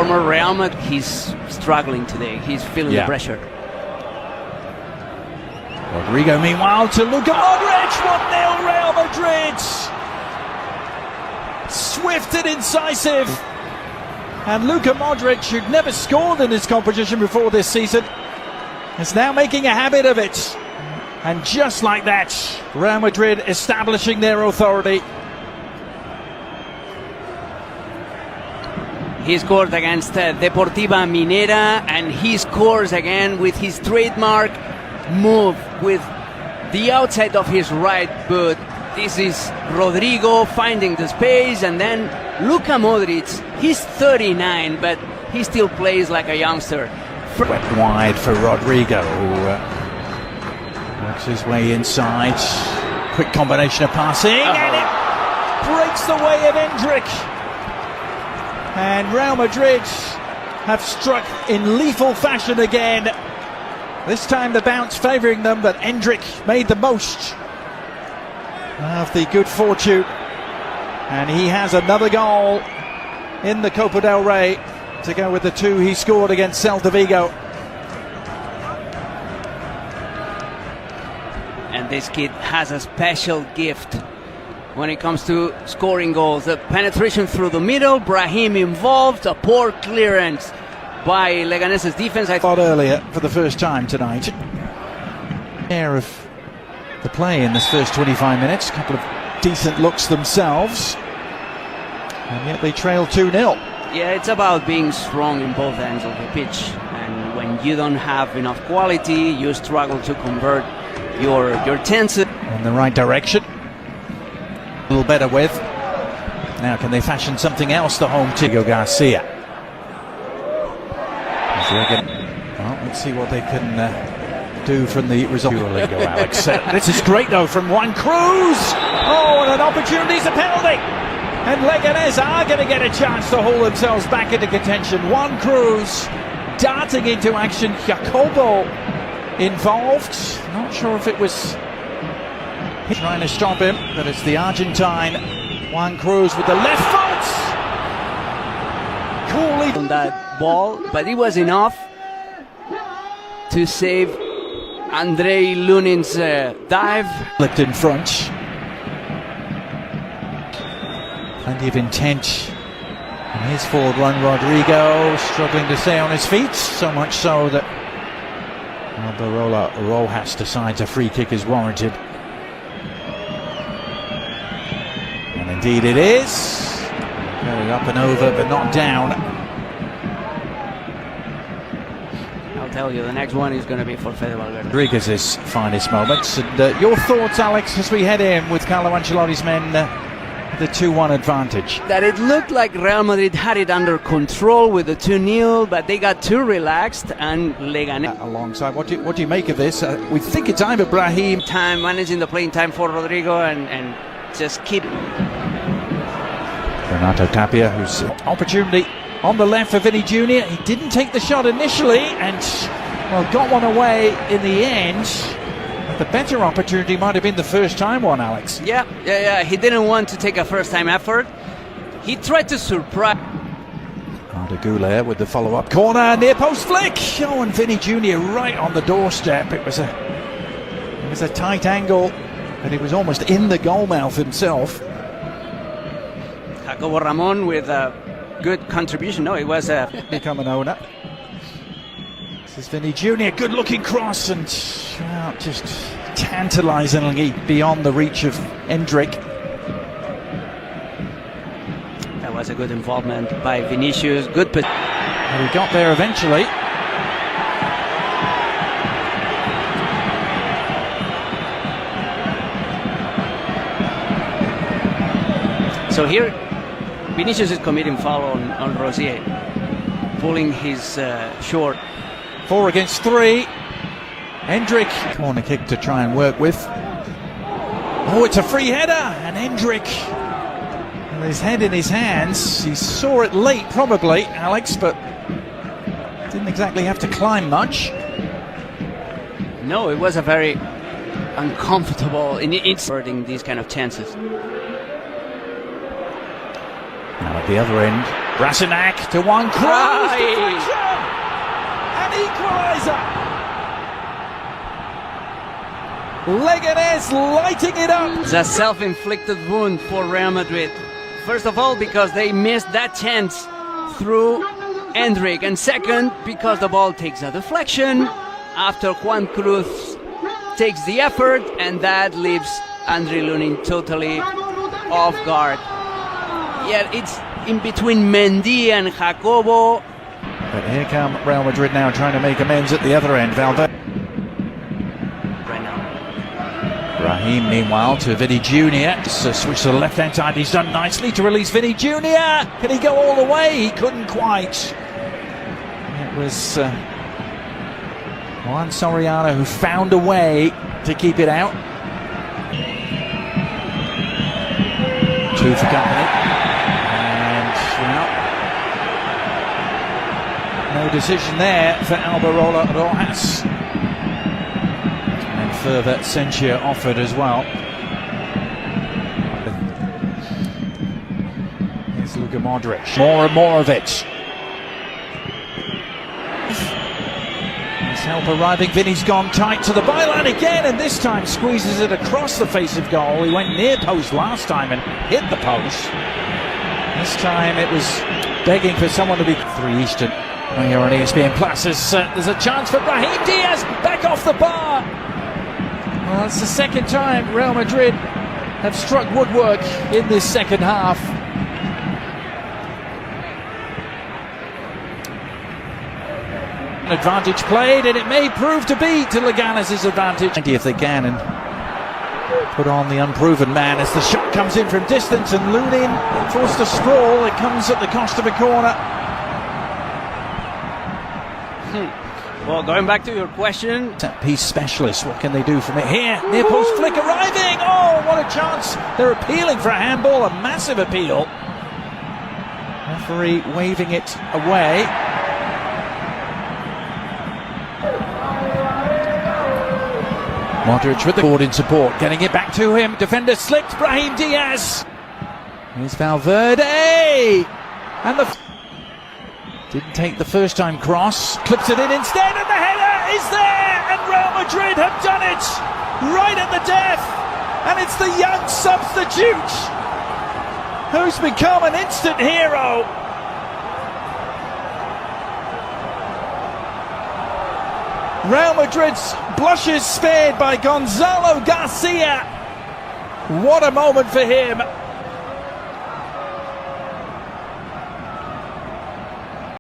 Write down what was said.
former Real Madrid, he's struggling today. He's feeling the pressure. Rodrigo, meanwhile, to Luka Modric. 1-0 Real Madrid. Swift and incisive. And Luka Modric, who'd never scored in this competition before this season, is now making a habit of it. And just like that, Real Madrid establishing their authority. He scored against Deportiva Minera, and he scores again with his trademark move with the outside of his right boot. This is Rodrigo finding the space, and then Luka Modric. He's 39, but he still plays like a youngster. Went wide for Rodrigo, who works his way inside. Quick combination of passing, and it breaks the way of Endrick. And Real Madrid have struck in lethal fashion again. This time the bounce favouring them, but Endrick made the most of the good fortune. And he has another goal in the Copa del Rey to go with the two he scored against Celta Vigo. And this kid has a special gift when it comes to scoring goals. The penetration through the middle, Brahim involved, a poor clearance by Leganes' defense. I thought earlier for the first time tonight. Air of the play in this first 25 minutes, a couple of decent looks themselves, and yet they trail 2-0. Yeah, it's about being strong in both ends of the pitch, and when you don't have enough quality, you struggle to convert your chances. In the right direction. A little better with. Now can they fashion something else, the home team? Garcia. Well, let's see what they can do from the result. Go, Alex. This is great though from Juan Cruz. Oh, and an opportunity, it's a penalty. And Leganes are going to get a chance to haul themselves back into contention. Juan Cruz darting into action. Jacobo involved. Not sure if it was trying to stop him, but it's the Argentine Juan Cruz with the left foot. Coolly on that ball, but it was enough to save Andrei Lunin's dive. Flipped in front. Plenty of intent in his forward run. Rodrigo struggling to stay on his feet, so much so that Barola Rojas decides a free kick is warranted. And indeed it is. Going up and over, but not down. I'll tell you, the next one is going to be for Fede Valverde. Rodriguez's finest moments. And your thoughts, Alex, as we head in with Carlo Ancelotti's men, the 2-1 advantage? That it looked like Real Madrid had it under control with the 2-0, but they got too relaxed, and Leganes alongside. What do you make of this? We think it's either Brahim. Time managing the playing time for Rodrigo and just keep. Renato Tapia, who's opportunity on the left for Vinny Jr. He didn't take the shot initially and got one away in the end. The better opportunity might have been the first time one, Alex. Yeah. He didn't want to take a first-time effort. He tried to surprise. Arda Güler with the follow-up corner, near post flick. Oh, and Vinny Jr. right on the doorstep. It was a tight angle, but he was almost in the goal mouth himself. Jacobo Ramon with a good contribution. No, it was a become an owner. This is Vinny Jr. Good looking cross and just tantalisingly beyond the reach of Endrick. That was a good involvement by Vinicius. Good. He got there eventually. So here, Vinicius is committing foul on Rosier, pulling his short. 4 against 3. Endrick, corner kick to try and work with. Oh, it's a free header, and Endrick, with his head in his hands, he saw it late probably, Alex, but didn't exactly have to climb much. No, it was a very uncomfortable in inserting these kind of chances. Now at the other end, Brasinac to one cross, deflection, an equaliser. Leganes lighting it up. It's a self-inflicted wound for Real Madrid. First of all, because they missed that chance through Endrick, and second, because the ball takes a deflection after Juan Cruz takes the effort, and that leaves Andre Lunin totally off guard. Yeah, it's in between Mendy and Jacobo. But here come Real Madrid now trying to make amends at the other end. Valverde. Brahim, meanwhile, to Vinny Jr. So switch to the left-hand side. He's done nicely to release Vinny Jr. Can he go all the way? He couldn't quite. It was Juan Soriano who found a way to keep it out. Two for company. And, well, no decision there for Alberola Rojas. Further censure offered as well. Here's Luka Modric. More and more of it. His help arriving. Vinny's gone tight to the byline again, and this time squeezes it across the face of goal. He went near post last time and hit the post. This time it was begging for someone to be 3 Eastern. Here on ESPN Plus, there's a chance for Brahim Diaz back off the bar. Well, it's the second time Real Madrid have struck woodwork in this second half. An advantage played, and it may prove to be to Leganes' advantage. If they can, and put on the unproven man as the shot comes in from distance, and Lunin forced to sprawl. It comes at the cost of a corner. Well, going back to your question, Set piece specialist, what can they do from it here? Near post flick arriving. Oh, what a chance! They're appealing for a handball, a massive appeal. Referee waving it away. Modric with the board in support, getting it back to him. Defender slipped. Brahim Diaz. Here's Valverde, and the didn't take the first time cross, clips it in instead, and the header is there, and Real Madrid have done it right at the death, and it's the young substitute who's become an instant hero. Real Madrid's blushes spared by Gonzalo Garcia. What a moment for him.